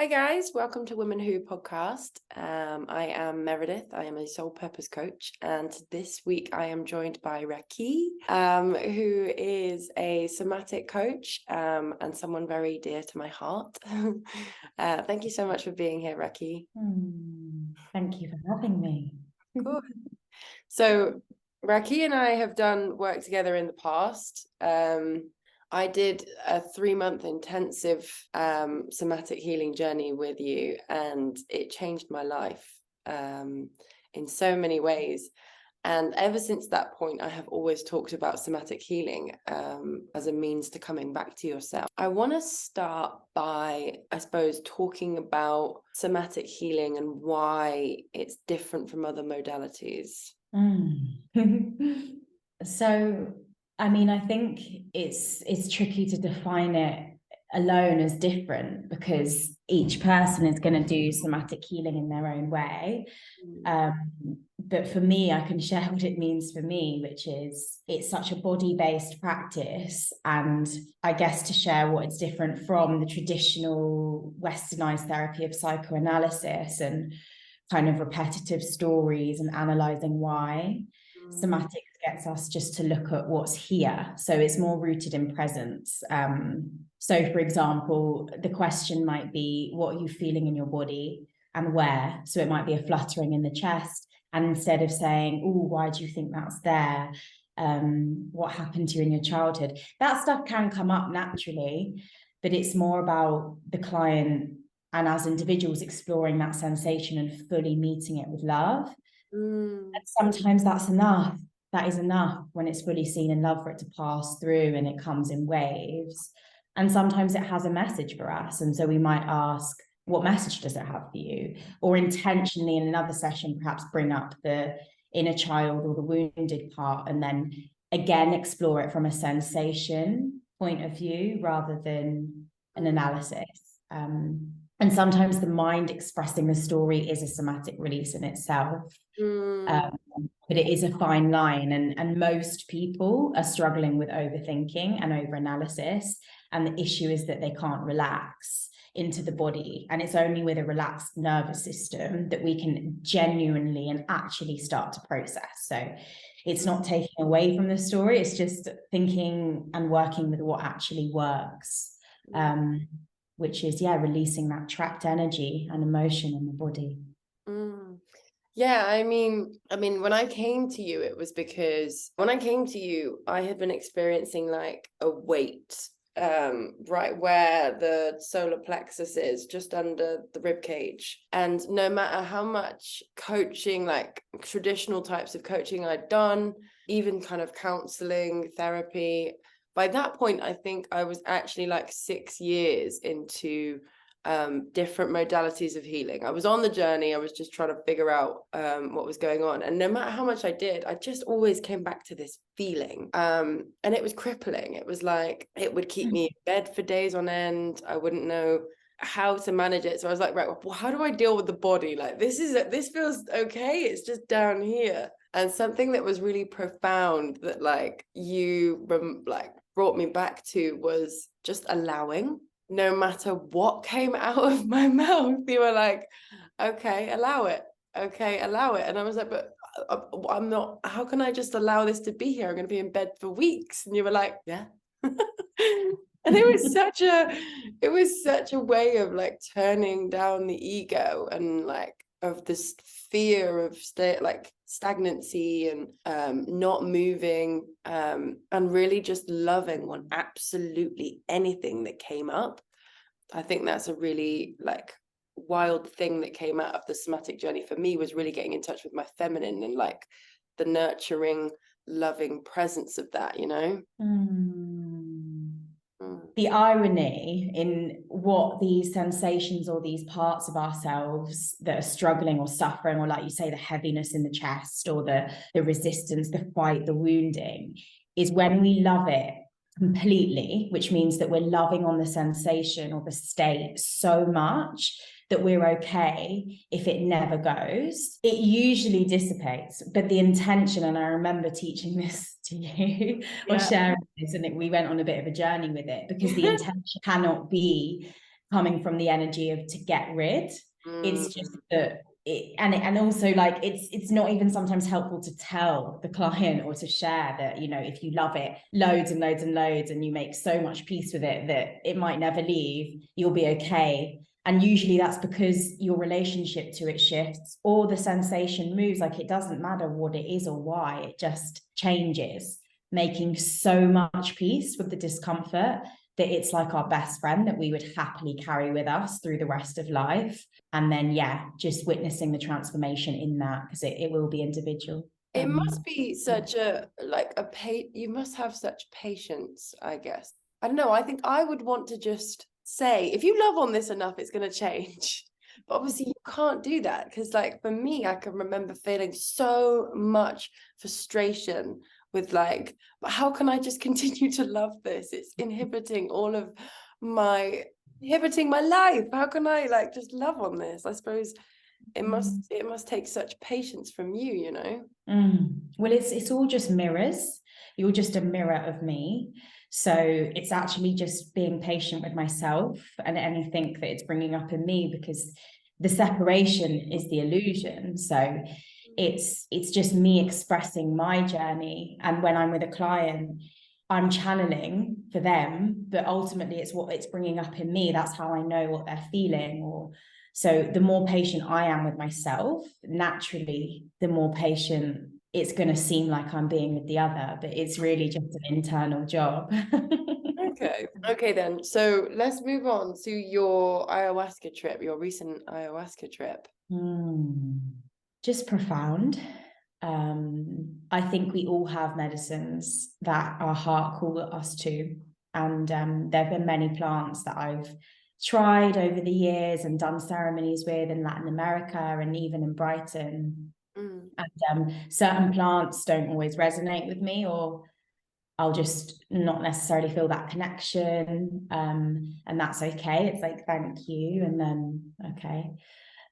Hi guys, welcome to Women Who podcast. I am Meredith. I am a soul purpose coach, and this week I am joined by Rakhee, who is a somatic coach and someone very dear to my heart. Thank you so much for being here, Rakhee. Thank you for having me. Cool. So Rakhee and I have done work together in the past. I did a 3-month intensive somatic healing journey with you, and it changed my life in so many ways. And ever since that point, I have always talked about somatic healing as a means to coming back to yourself. I want to start by, I suppose, talking about somatic healing and why it's different from other modalities. So, I mean, I think it's tricky to define it alone as different because each person is going to do somatic healing in their own way. But for me, I can share what it means for me, which is it's such a body-based practice. And I guess to share what it's different from the traditional westernized therapy of psychoanalysis and kind of repetitive stories and analyzing why. Somatics gets us just to look at what's here. So it's more rooted in presence. So for example, the question might be, what are you feeling in your body and where? So it might be a fluttering in the chest. And instead of saying, oh, why do you think that's there? What happened to you in your childhood? That stuff can come up naturally, but it's more about the client and as individuals exploring that sensation and fully meeting it with love. And sometimes that's enough. That is enough when it's fully seen in love for it to pass through, and it comes in waves. And sometimes it has a message for us. And so we might ask, what message does it have for you? Or intentionally in another session, perhaps bring up the inner child or the wounded part, and then again explore it from a sensation point of view rather than an analysis. And sometimes the mind expressing the story is a somatic release in itself. But it is a fine line, and most people are struggling with overthinking and overanalysis, and the issue is that they can't relax into the body, and it's only with a relaxed nervous system that we can genuinely and actually start to process. So it's not taking away from the story, it's just thinking and working with what actually works, which is releasing that trapped energy and emotion in the body. Yeah, I mean, when I came to you, it was because when I came to you, I had been experiencing like a weight, right where the solar plexus is, just under the rib cage. And no matter how much coaching, like traditional types of coaching I'd done, even kind of counseling, therapy, by that point, I think I was actually like 6 years into different modalities of healing. I was on the journey. I was just trying to figure out what was going on. And no matter how much I did, I just always came back to this feeling. And it was crippling. It was like, it would keep me in bed for days on end. I wouldn't know how to manage it. So I was like, right, well, how do I deal with the body? Like, this feels okay. It's just down here. And something that was really profound that like you brought me back to was just allowing. No matter what came out of my mouth, you were like, okay, allow it. Okay, allow it. And I was like, but I'm not, how can I just allow this to be here? I'm going to be in bed for weeks. And you were like, yeah. And it was such a way of like turning down the ego and like of this fear of stagnancy and not moving, and really just loving on absolutely anything that came up. I think that's a really like wild thing that came out of the somatic journey for me, was really getting in touch with my feminine and like the nurturing, loving presence of that, you know? The irony in what these sensations or these parts of ourselves that are struggling or suffering, or like you say, the heaviness in the chest or the resistance, the fight, the wounding, is when we love it completely, which means that we're loving on the sensation or the state so much that we're okay if it never goes. It usually dissipates, but the intention, and I remember teaching this to you or sharing this, and we went on a bit of a journey with it, because the intention cannot be coming from the energy of to get rid. It's just that and also like it's not even sometimes helpful to tell the client or to share that, you know, if you love it loads and loads and loads and you make so much peace with it that it might never leave, you'll be okay. And usually that's because your relationship to it shifts or the sensation moves. Like, it doesn't matter what it is or why, it just changes, making so much peace with the discomfort that it's like our best friend that we would happily carry with us through the rest of life. And then, yeah, just witnessing the transformation in that, because it will be individual. It must be such a, like you must have such patience, I guess. I don't know. I think I would want to just say, if you love on this enough, it's going to change. But obviously you can't do that, because like for me, I can remember feeling so much frustration with like, but how can I just continue to love this? It's inhibiting my life. How can I like just love on this? I suppose it must take such patience from you, you know. Well, it's all just mirrors. You're just a mirror of me. So it's actually just being patient with myself and anything that it's bringing up in me, because the separation is the illusion. So it's just me expressing my journey. And when I'm with a client, I'm channeling for them, but ultimately it's what it's bringing up in me. That's how I know what they're feeling. Or so the more patient I am with myself, naturally, the more patient it's going to seem like I'm being with the other, but it's really just an internal job. Okay then. So let's move on to your ayahuasca trip, your recent ayahuasca trip. Just profound. I think we all have medicines that our heart calls us to. And there have been many plants that I've tried over the years and done ceremonies with in Latin America and even in Brighton. And certain plants don't always resonate with me, or I'll just not necessarily feel that connection. And that's okay. It's like, thank you. And then, okay.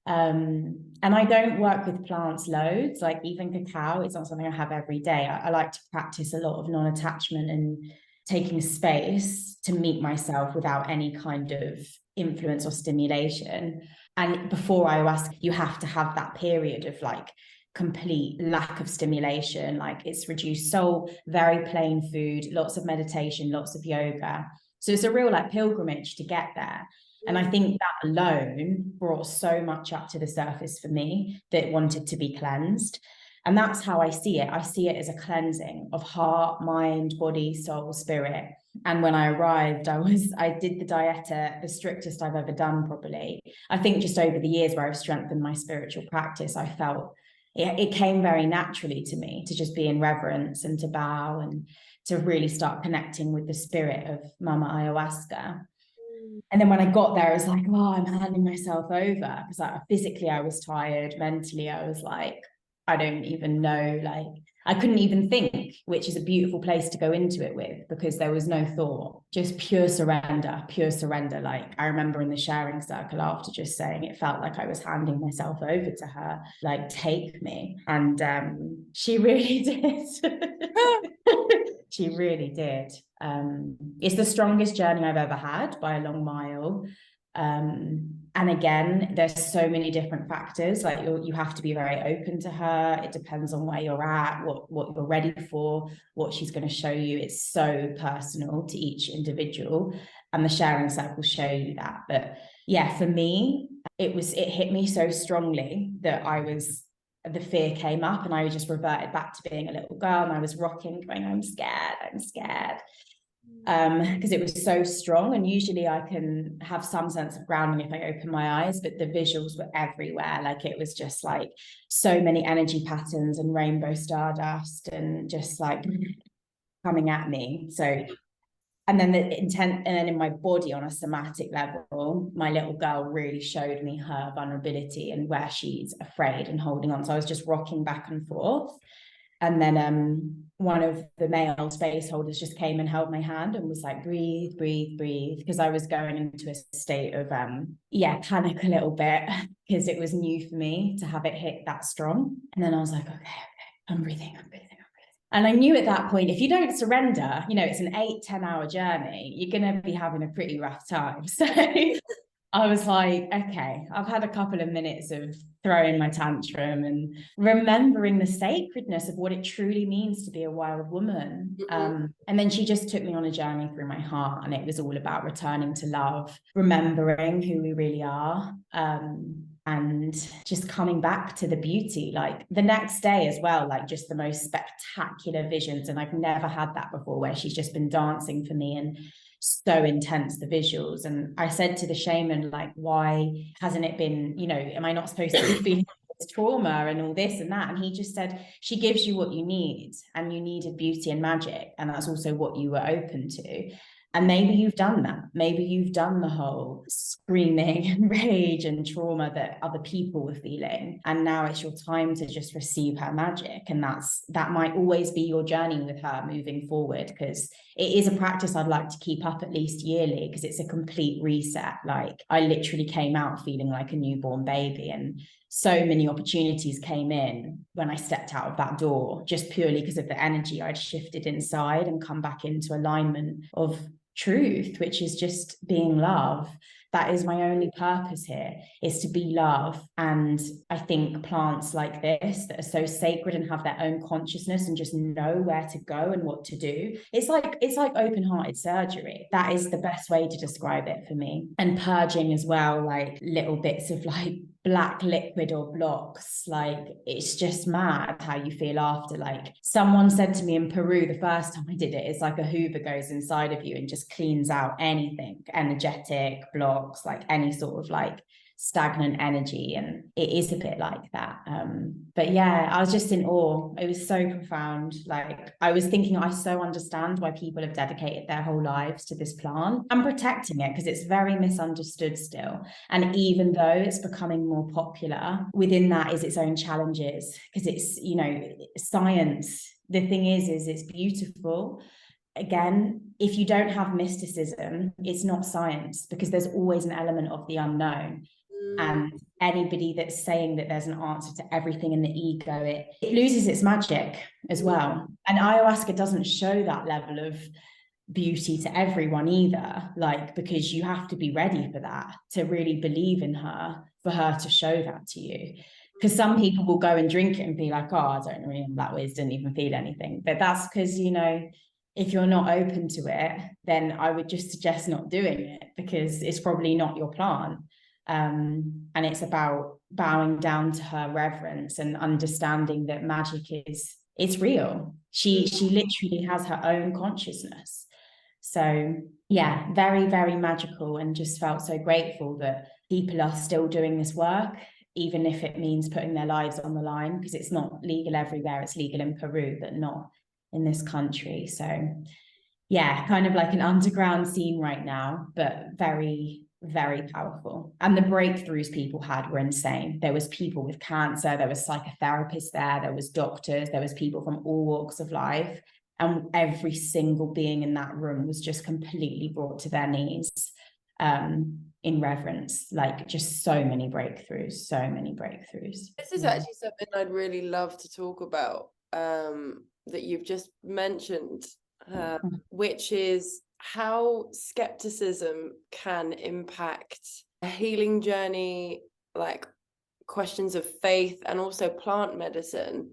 And I don't work with plants loads, like even cacao is not something I have every day. I like to practice a lot of non-attachment and taking space to meet myself without any kind of influence or stimulation. And before ayahuasca, you have to have that period of like complete lack of stimulation, like it's reduced soul, very plain food, lots of meditation, lots of yoga. So it's a real like pilgrimage to get there. And I think that alone brought so much up to the surface for me that wanted to be cleansed. And that's how I see it. I see it as a cleansing of heart, mind, body, soul, spirit. And when I arrived, I did the dieta, the strictest I've ever done, probably. I think just over the years where I've strengthened my spiritual practice, I felt it came very naturally to me to just be in reverence and to bow and to really start connecting with the spirit of Mama Ayahuasca. And then when I got there, I was like, oh, I'm handing myself over, because like, physically I was tired, mentally I was like, I don't even know, like I couldn't even think, which is a beautiful place to go into it with, because there was no thought, just pure surrender, pure surrender. Like I remember in the sharing circle after just saying it felt like I was handing myself over to her, like take me. And she really did. She really did. It's the strongest journey I've ever had by a long mile. And again, there's so many different factors. Like you have to be very open to her. It depends on where you're at, what you're ready for, what she's going to show you. It's so personal to each individual, and the sharing circles show you that. But yeah, for me, it hit me so strongly that the fear came up and I just reverted back to being a little girl, and I was rocking, going, I'm scared. Because it was so strong, and usually I can have some sense of grounding if I open my eyes, but the visuals were everywhere. Like it was just like so many energy patterns and rainbow stardust and just like coming at me. So, and then the intent, and then in my body on a somatic level, my little girl really showed me her vulnerability and where she's afraid and holding on. So I was just rocking back and forth. And then one of the male space holders just came and held my hand and was like, breathe, breathe, breathe. Because I was going into a state of, panic a little bit, because it was new for me to have it hit that strong. And then I was like, okay, I'm breathing. And I knew at that point, if you don't surrender, it's an 8-10 hour journey, you're going to be having a pretty rough time. So I was like, okay, I've had a couple of minutes of throwing my tantrum and remembering the sacredness of what it truly means to be a wild woman. And then she just took me on a journey through my heart, and it was all about returning to love, remembering who we really are, and just coming back to the beauty. Like the next day as well, like just the most spectacular visions. And I've never had that before, where she's just been dancing for me, and so intense, the visuals. And I said to the shaman, like, why hasn't it been, you know, am I not supposed to be feeling this trauma and all this and that? And he just said, she gives you what you need, and you needed beauty and magic, and that's also what you were open to. And maybe you've done that. Maybe you've done the whole screaming and rage and trauma that other people were feeling. And now it's your time to just receive her magic. And that might always be your journey with her moving forward, because it is a practice I'd like to keep up at least yearly, because it's a complete reset. Like I literally came out feeling like a newborn baby, and so many opportunities came in when I stepped out of that door, just purely because of the energy I'd shifted inside and come back into alignment of truth, which is just being love. That is my only purpose here, is to be love. And I think plants like this that are so sacred and have their own consciousness and just know where to go and what to do, it's like open-hearted surgery. That is the best way to describe it for me. And purging as well, like little bits of like black liquid or blocks, like it's just mad how you feel after. Like someone said to me in Peru the first time I did it, it's like a Hoover goes inside of you and just cleans out anything energetic blocks, like any sort of like stagnant energy. And it is a bit like that. But yeah, I was just in awe. It was so profound. Like I was thinking, I so understand why people have dedicated their whole lives to this plant and protecting it, because it's very misunderstood still. And even though it's becoming more popular, within that is its own challenges, because it's, you know, science. The thing is it's beautiful. Again, if you don't have mysticism, it's not science, because there's always an element of the unknown. And anybody that's saying that there's an answer to everything in the ego, it loses its magic as well. And ayahuasca doesn't show that level of beauty to everyone either, like, because you have to be ready for that, to really believe in her, for her to show that to you. Because some people will go and drink it and be like, oh, I don't really know that ways, didn't even feel anything. But that's because, you know, if you're not open to it, then I would just suggest not doing it, because it's probably not your plant. And it's about bowing down to her reverence and understanding that magic it's real. She literally has her own consciousness. So yeah, very, very magical, and just felt so grateful that people are still doing this work, even if it means putting their lives on the line, because it's not legal everywhere. It's legal in Peru, but not in this country. So yeah, kind of like an underground scene right now, but very, very powerful. And the breakthroughs people had were insane. There was people with cancer, there was psychotherapists there was doctors, there was people from all walks of life. And every single being in that room was just completely brought to their knees, in reverence. Like just so many breakthroughs, so many breakthroughs. This is actually something I'd really love to talk about, that you've just mentioned, which is how skepticism can impact a healing journey, like questions of faith and also plant medicine,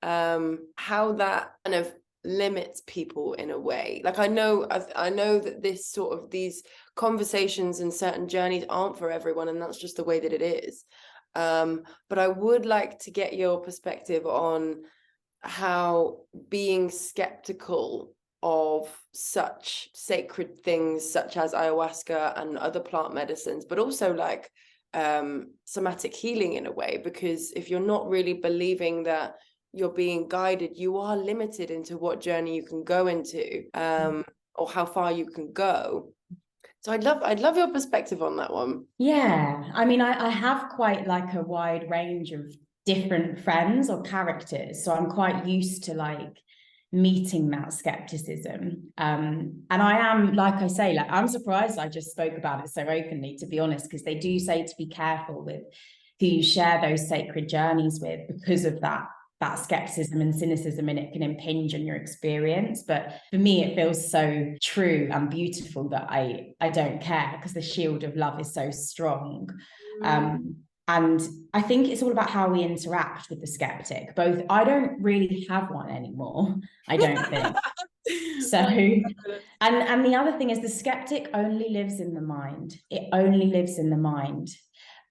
how that kind of limits people in a way. Like I know that this sort of these conversations and certain journeys aren't for everyone, and that's just the way that it is. But I would like to get your perspective on how being skeptical of such sacred things such as ayahuasca and other plant medicines, but also like somatic healing in a way, because if you're not really believing that you're being guided, you are limited into what journey you can go into, or how far you can go. So I'd love your perspective on that one. Yeah, I mean, I have quite like a wide range of different friends or characters, so I'm quite used to like meeting that skepticism. And I am, like I say, like I'm surprised I just spoke about it so openly, to be honest, because they do say to be careful with who you share those sacred journeys with, because of that that skepticism and cynicism in it can impinge on your experience. But for me, it feels so true and beautiful that I don't care, because the shield of love is so strong. And I think it's all about how we interact with the skeptic. Both, I don't really have one anymore, I don't think. So, and the other thing is, the skeptic only lives in the mind. It only lives in the mind.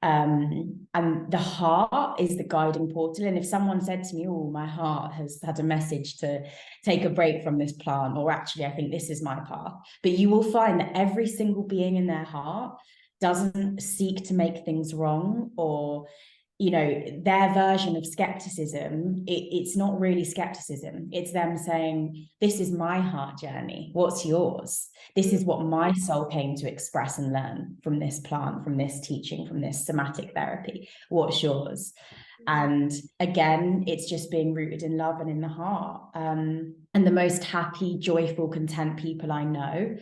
And the heart is the guiding portal. And if someone said to me, oh, my heart has had a message to take a break from this plant, or actually, I think this is my path. But you will find that every single being in their heart doesn't seek to make things wrong, or their version of skepticism. It's not really skepticism. It's them saying, this is my heart journey, what's yours? This is what my soul came to express and learn from this plant, from this teaching, from this somatic therapy. What's yours? And again, it's just being rooted in love and in the heart. And the most happy, joyful, content people I know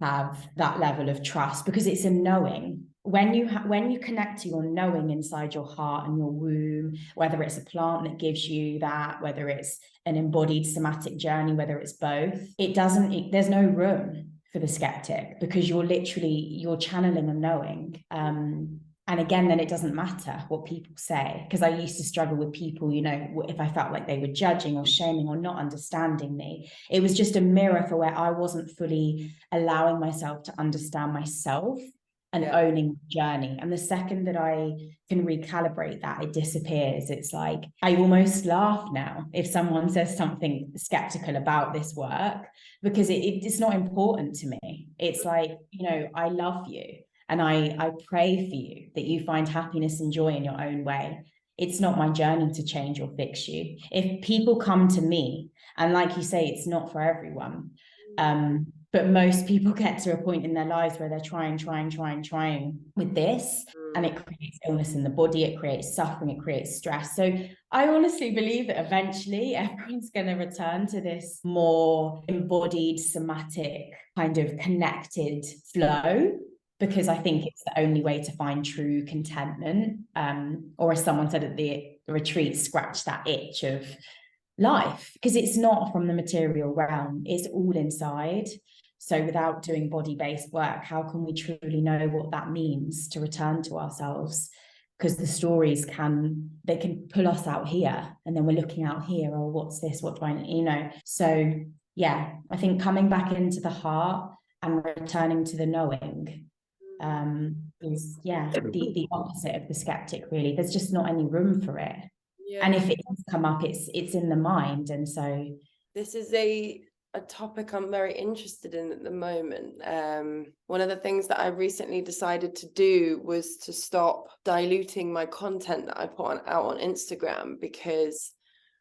have that level of trust, because it's a knowing. When you connect to your knowing inside your heart and your womb, whether it's a plant that gives you that, whether it's an embodied somatic journey, whether it's both, there's no room for the skeptic, because you're channeling a knowing. And again, then it doesn't matter what people say, because I used to struggle with people, if I felt like they were judging or shaming or not understanding me. It was just a mirror for where I wasn't fully allowing myself to understand myself and owning the journey. And the second that I can recalibrate that, it disappears. It's like, I almost laugh now if someone says something skeptical about this work, because it's not important to me. It's like, I love you. And I pray for you that you find happiness and joy in your own way. It's not my journey to change or fix you. If people come to me, and like you say, it's not for everyone, but most people get to a point in their lives where they're trying with this, and it creates illness in the body, it creates suffering, it creates stress. So I honestly believe that eventually everyone's going to return to this more embodied, somatic, kind of connected flow, because I think it's the only way to find true contentment. Or as someone said at the retreat, scratch that itch of life, because it's not from the material realm, it's all inside. So without doing body-based work, how can we truly know what that means to return to ourselves? Because the stories can pull us out here, and then we're looking out here, oh, what's this? What do I, So yeah, I think coming back into the heart and returning to the knowing is the opposite of the skeptic, really. There's just not any room for it. And if it does come up, it's in the mind. And so this is a topic I'm very interested in at the moment. One of the things that I recently decided to do was to stop diluting my content that I put out on Instagram, because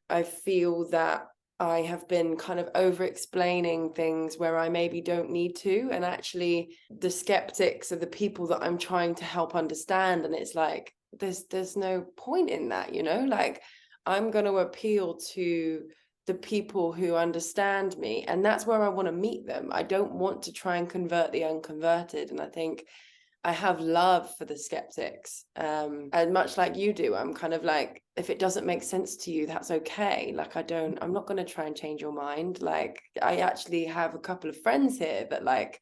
I feel that I have been kind of over explaining things where I maybe don't need to. And actually the skeptics are the people that I'm trying to help understand. And it's like, there's no point in that, like, I'm going to appeal to the people who understand me. And that's where I want to meet them. I don't want to try and convert the unconverted. And I think I have love for the skeptics. And much like you do, I'm kind of like, if it doesn't make sense to you, that's okay. Like, I'm not going to try and change your mind. Like, I actually have a couple of friends here that, like,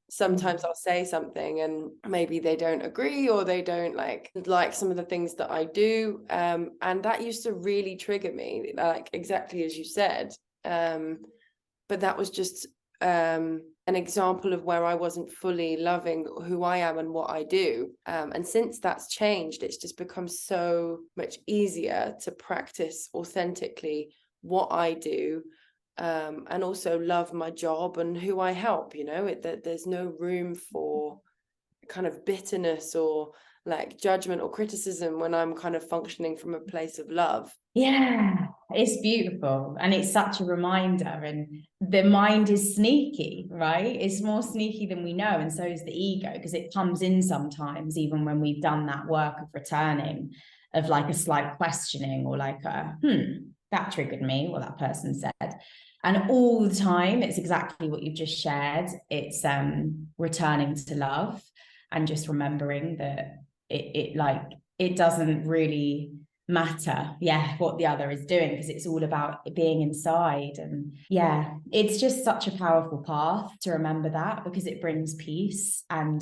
sometimes I'll say something and maybe they don't agree, or they don't like some of the things that I do. And that used to really trigger me, like exactly as you said. But that was just an example of where I wasn't fully loving who I am and what I do. And since that's changed, it's just become so much easier to practice authentically what I do, and also love my job and who I help. There's no room for kind of bitterness or like judgment or criticism when I'm kind of functioning from a place of love. Yeah, it's beautiful. And it's such a reminder. And the mind is sneaky, right? It's more sneaky than we know. And so is the ego, because it comes in sometimes, even when we've done that work of returning, of like a slight questioning, or like that triggered me, what that person said. And all the time, it's exactly what you've just shared. It's returning to love and just remembering that it doesn't really matter, what the other is doing, because it's all about being inside. And it's just such a powerful path to remember that, because it brings peace. And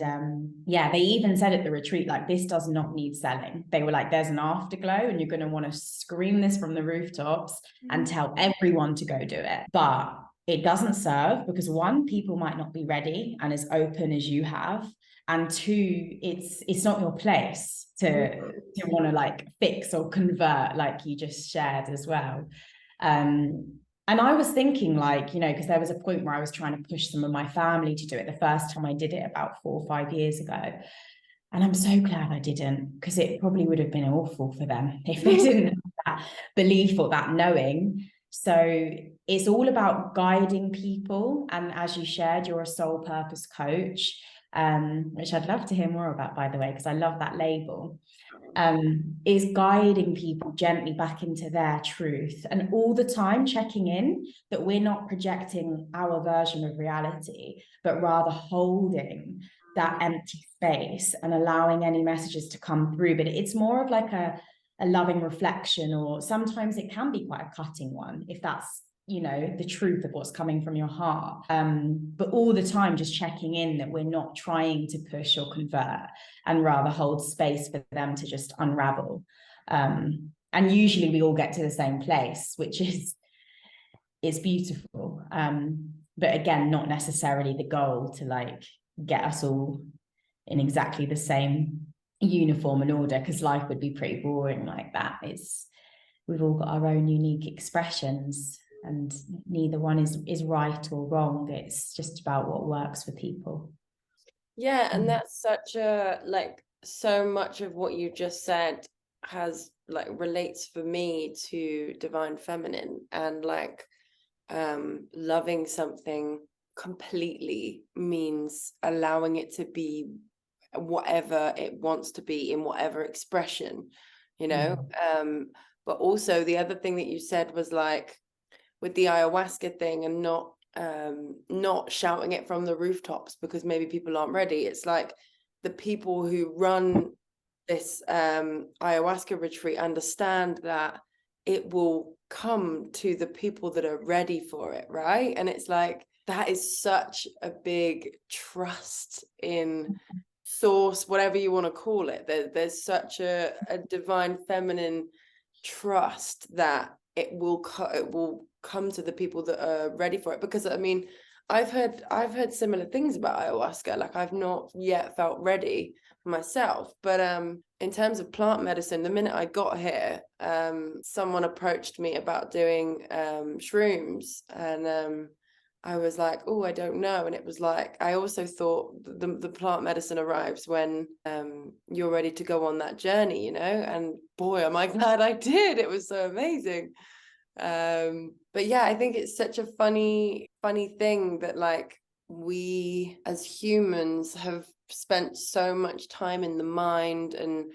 they even said at the retreat, like, this does not need selling. They were like, there's an afterglow and you're going to want to scream this from the rooftops and tell everyone to go do it, but it doesn't serve, because one, people might not be ready and as open as you have, and two, it's not your place to want to like fix or convert, like you just shared as well. And I was thinking, like, you know, because there was a point where I was trying to push some of my family to do it the first time I did it about 4 or 5 years ago. And I'm so glad I didn't, because it probably would have been awful for them if they didn't have that belief or that knowing. So it's all about guiding people. And as you shared, you're a soul purpose coach, which I'd love to hear more about, by the way, because I love that label. Is guiding people gently back into their truth, and all the time checking in that we're not projecting our version of reality, but rather holding that empty space and allowing any messages to come through. But it's more of like a loving reflection, or sometimes it can be quite a cutting one, if that's, you know, the truth of what's coming from your heart. But all the time just checking in that we're not trying to push or convert, and rather hold space for them to just unravel. And usually we all get to the same place, which is beautiful. But again, not necessarily the goal to like get us all in exactly the same uniform and order, because life would be pretty boring like that. We've all got our own unique expressions, and neither one is right or wrong. It's just about what works for people. Yeah, and that's such a, like, so much of what you just said has like relates for me to divine feminine, and like loving something completely means allowing it to be whatever it wants to be in whatever expression, you know. But also the other thing that you said was like with the ayahuasca thing, and not shouting it from the rooftops because maybe people aren't ready. It's like the people who run this ayahuasca retreat understand that it will come to the people that are ready for it, right? And it's like, that is such a big trust in source, whatever you want to call it. There's such a divine feminine trust that it will come to the people that are ready for it. Because I mean, I've heard similar things about ayahuasca. Like, I've not yet felt ready myself, but in terms of plant medicine, the minute I got here, someone approached me about doing shrooms, and I was like, oh, I don't know. And it was like, I also thought the plant medicine arrives when you're ready to go on that journey, you know. And boy, am I glad I did. It was so amazing. But yeah, I think it's such a funny thing that like we as humans have spent so much time in the mind and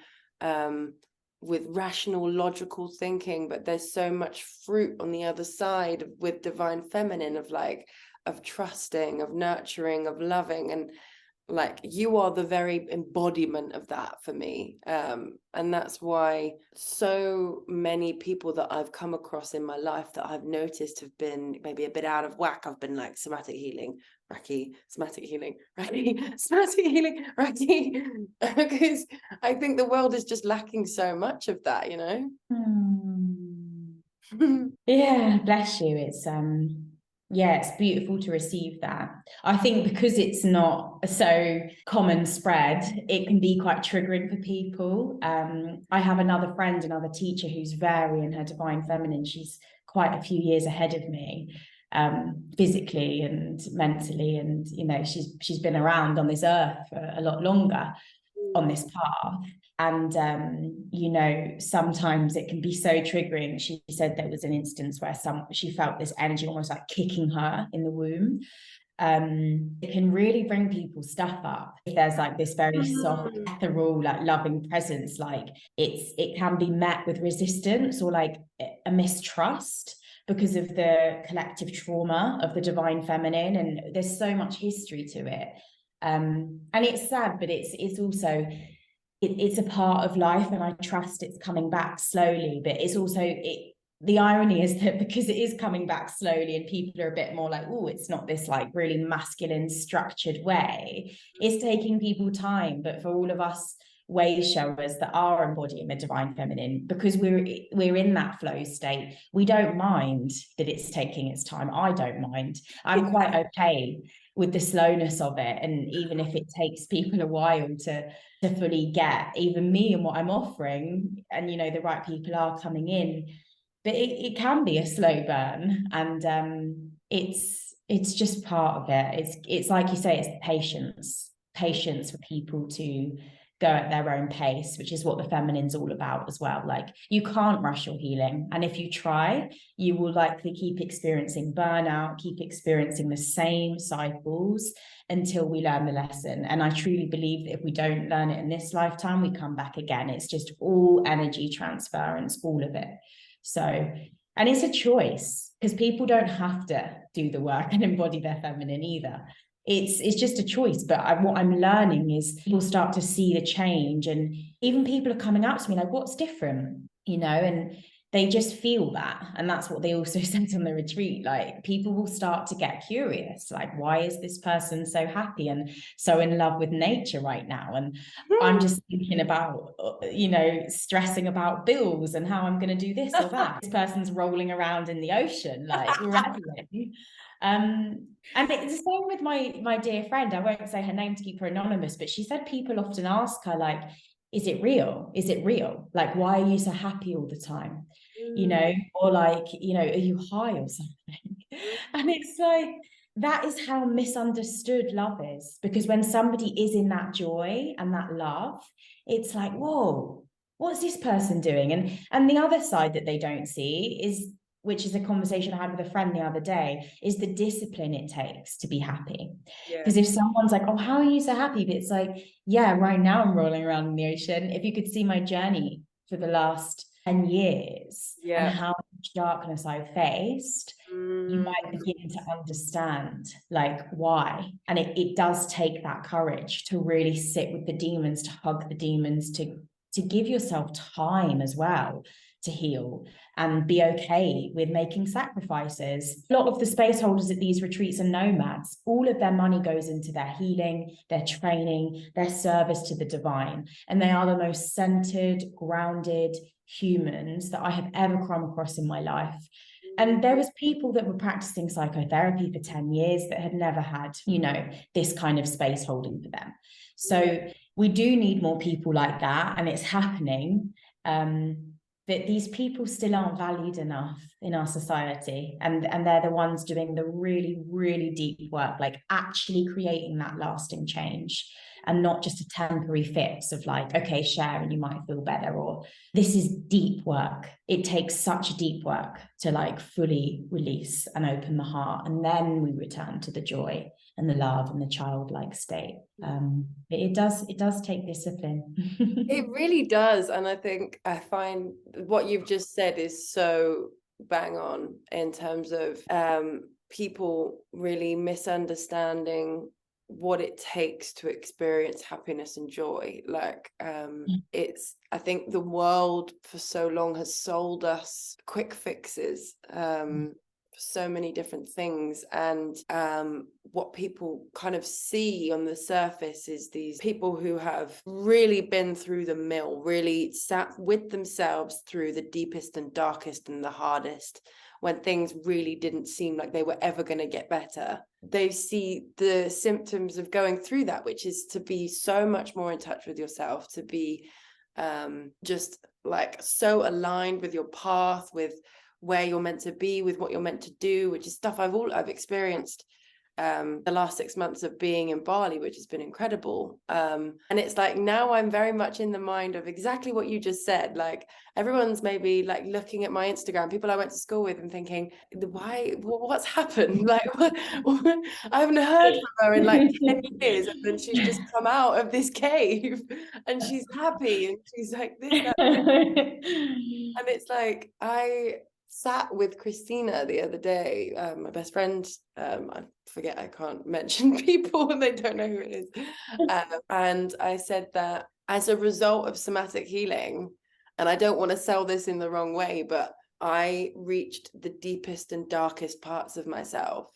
with rational, logical thinking, but there's so much fruit on the other side with divine feminine, of like, of trusting, of nurturing, of loving. And like, you are the very embodiment of that for me. And that's why so many people that I've come across in my life that I've noticed have been maybe a bit out of whack, I've been like, somatic healing, Rakhee, somatic healing, Rakhee, somatic healing, Rakhee, because I think the world is just lacking so much of that, you know? Yeah, bless you. It's beautiful to receive that. I think because it's not so common spread, it can be quite triggering for people. I have another friend, another teacher, who's very in her divine feminine. She's quite a few years ahead of me, physically and mentally, and you know, she's been around on this earth for a lot longer on this path. And you know, sometimes it can be so triggering. She said there was an instance where she felt this energy almost like kicking her in the womb. It can really bring people's stuff up if there's like this very soft, ethereal, like loving presence. Like, it can be met with resistance or like a mistrust because of the collective trauma of the divine feminine, and there's so much history to it. And it's sad, but it's also, it's a part of life, and I trust it's coming back slowly. But it's also the irony is that because it is coming back slowly and people are a bit more like, oh, it's not this like really masculine structured way, it's taking people time. But for all of us way showers that are embodying the divine feminine, because we're in that flow state, we don't mind that it's taking its time. I don't mind. I'm quite okay with the slowness of it, and even if it takes people a while to fully get even me and what I'm offering, and the right people are coming in. But it can be a slow burn, and it's just part of it. It's like you say, it's patience for people to go at their own pace, which is what the feminine's all about as well. Like, you can't rush your healing, and if you try, you will likely keep experiencing burnout, keep experiencing the same cycles until we learn the lesson. And I truly believe that if we don't learn it in this lifetime, we come back again. It's just all energy transference, all of it. So, and it's a choice, because people don't have to do the work and embody their feminine either. It's just a choice. But what I'm learning is people start to see the change, and even people are coming up to me like, what's different, and they just feel that. And that's what they also said on the retreat. Like, people will start to get curious, like, why is this person so happy and so in love with nature right now? And I'm just thinking about, stressing about bills and how I'm going to do this or that. This person's rolling around in the ocean, like, reveling. And it's the same with my dear friend. I won't say her name to keep her anonymous, but she said people often ask her, like, is it real? Is it real? Like, why are you so happy all the time? Or like, are you high or something? And it's like, that is how misunderstood love is. Because when somebody is in that joy and that love, it's like, whoa, what's this person doing? And the other side that they don't see is, which is a conversation I had with a friend the other day, is the discipline it takes to be happy. Because if someone's like, oh, how are you so happy? But it's like, yeah, right now I'm rolling around in the ocean. If you could see my journey for the last 10 years and how much darkness I've faced, you might begin to understand like why. And it does take that courage to really sit with the demons, to hug the demons, to give yourself time as well to heal and be okay with making sacrifices. A lot of the space holders at these retreats are nomads. All of their money goes into their healing, their training, their service to the divine. And they are the most centered, grounded humans that I have ever come across in my life. And there was people that were practicing psychotherapy for 10 years that had never had, this kind of space holding for them. So we do need more people like that, and it's happening. But these people still aren't valued enough in our society. And they're the ones doing the really, really deep work, like actually creating that lasting change, and not just a temporary fix of like, okay, share and you might feel better. Or this is deep work. It takes such deep work to like fully release and open the heart. And then we return to the joy and the love and the childlike state. It does take discipline. It really does. And I find what you've just said is so bang on in terms of people really misunderstanding what it takes to experience happiness and joy. Like I think the world for so long has sold us quick fixes for so many different things, and what people kind of see on the surface is these people who have really been through the mill, really sat with themselves through the deepest and darkest and the hardest, when things really didn't seem like they were ever going to get better. They see the symptoms of going through that, which is to be so much more in touch with yourself, to be just like so aligned with your path, with where you're meant to be, with what you're meant to do, which is stuff I've experienced the last 6 months of being in Bali, which has been incredible. And it's like, now I'm very much in the mind of exactly what you just said. Like, everyone's maybe like looking at my Instagram, people I went to school with, and thinking, what's happened? Like, what? I haven't heard from her in like 10 years. And then she's just come out of this cave and she's happy and she's like this, that. And it's like, I sat with Christina the other day, my best friend. I forget, I can't mention people and they don't know who it is. And I said that as a result of somatic healing, and I don't want to sell this in the wrong way, but I reached the deepest and darkest parts of myself.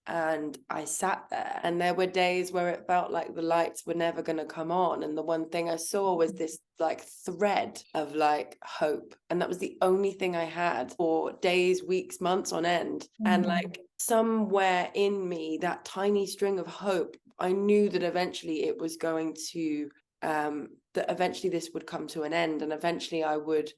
And I sat there, and there were days where it felt like the lights were never going to come on. And the one thing I saw was this like thread of like hope. And that was the only thing I had for days, weeks, months on end. And like somewhere in me, that tiny string of hope, I knew that eventually it was going to, that eventually this would come to an end. And eventually I would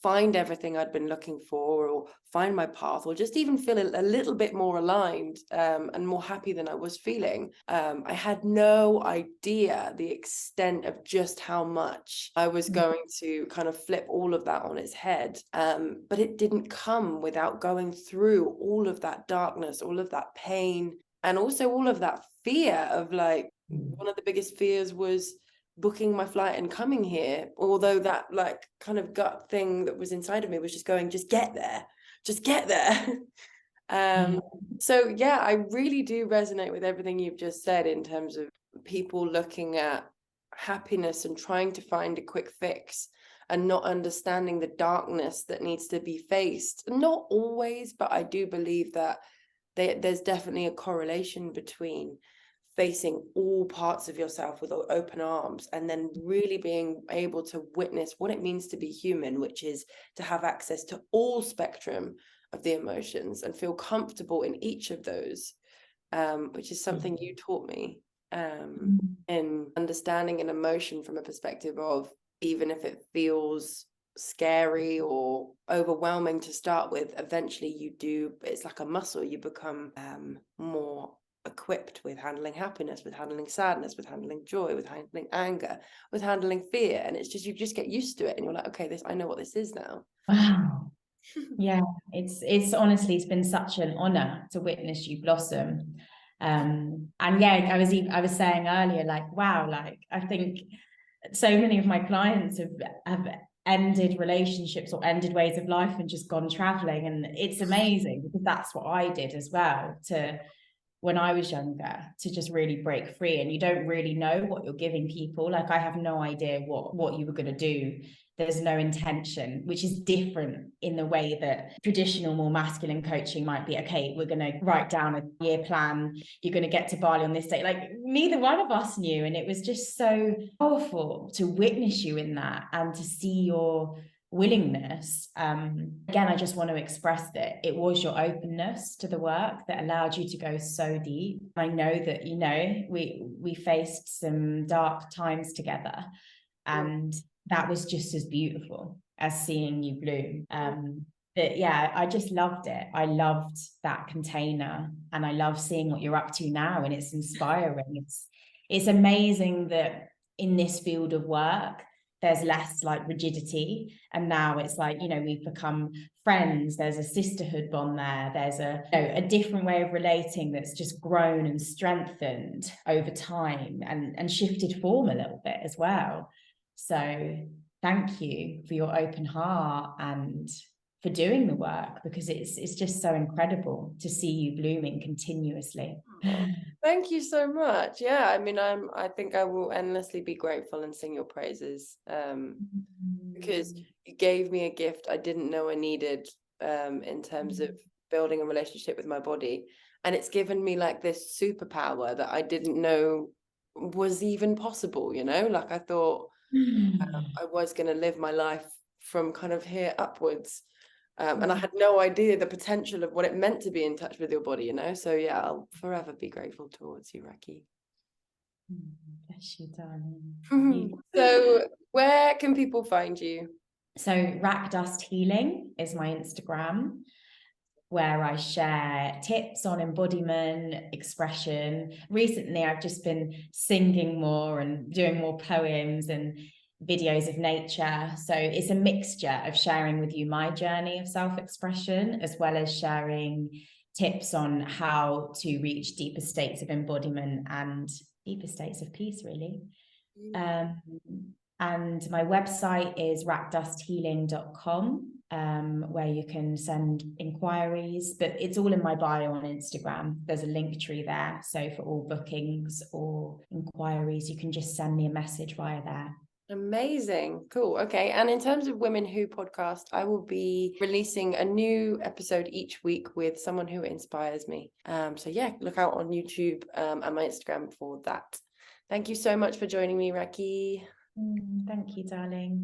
find everything I'd been looking for, or find my path, or just even feel a little bit more aligned and more happy than I was feeling. I had no idea the extent of just how much I was going to kind of flip all of that on its head. But it didn't come without going through all of that darkness, all of that pain, and also all of that fear of like, one of the biggest fears was booking my flight and coming here, although that like kind of gut thing that was inside of me was just going, just get there. So yeah, I really do resonate with everything you've just said in terms of people looking at happiness and trying to find a quick fix and not understanding the darkness that needs to be faced. Not always, but I do believe that there's definitely a correlation between facing all parts of yourself with open arms, and then really being able to witness what it means to be human, which is to have access to all spectrum of the emotions and feel comfortable in each of those, which is something you taught me, in understanding an emotion from a perspective of, even if it feels scary or overwhelming to start with, eventually you do, it's like a muscle, you become more equipped with handling happiness, with handling sadness, with handling joy, with handling anger, with handling fear. And it's just, you just get used to it and you're like, okay, I know what this is now. Wow. Yeah, it's honestly, it's been such an honor to witness you blossom. And yeah, I was saying earlier, like, wow, like I think so many of my clients have ended relationships or ended ways of life and just gone traveling. And it's amazing because that's what I did as well, to when I was younger, to just really break free. And you don't really know what you're giving people. Like I have no idea what you were going to do. There's no intention, which is different in the way that traditional, more masculine coaching might be. Okay, we're going to write down a year plan. You're going to get to Bali on this date. Like neither one of us knew. And it was just so powerful to witness you in that and to see your willingness. Again, I just want to express that it was your openness to the work that allowed you to go so deep. I know that, you know, we faced some dark times together, and that was just as beautiful as seeing you bloom. But yeah, I just loved it. I loved that container, and I love seeing what you're up to now, and it's inspiring. It's amazing that in this field of work there's less like rigidity, and now it's like, you know, we've become friends, there's a sisterhood bond there, there's a different way of relating that's just grown and strengthened over time and shifted form a little bit as well. So thank you for your open heart and for doing the work, because it's just so incredible to see you blooming continuously. Oh, thank you so much. Yeah, I mean, I think I will endlessly be grateful and sing your praises, because you gave me a gift I didn't know I needed, in terms of building a relationship with my body, and it's given me like this superpower that I didn't know was even possible, you know. Like I thought I was going to live my life from kind of here upwards. And I had no idea the potential of what it meant to be in touch with your body, you know? So yeah, I'll forever be grateful towards you, Rakhee. Bless you, darling. So where can people find you? So Rack Dust Healing is my Instagram, where I share tips on embodiment, expression. Recently, I've just been singing more and doing more poems and videos of nature. So it's a mixture of sharing with you my journey of self-expression, as well as sharing tips on how to reach deeper states of embodiment and deeper states of peace, really. And my website is rackdusthealing.com, where you can send inquiries, but it's all in my bio on Instagram. There's a link tree there. So for all bookings or inquiries, you can just send me a message via there. Amazing. Cool. Okay. And in terms of Women Who podcast, I will be releasing a new episode each week with someone who inspires me. So yeah, look out on YouTube and my Instagram for that. Thank you so much for joining me, Rakhee. Thank you, darling.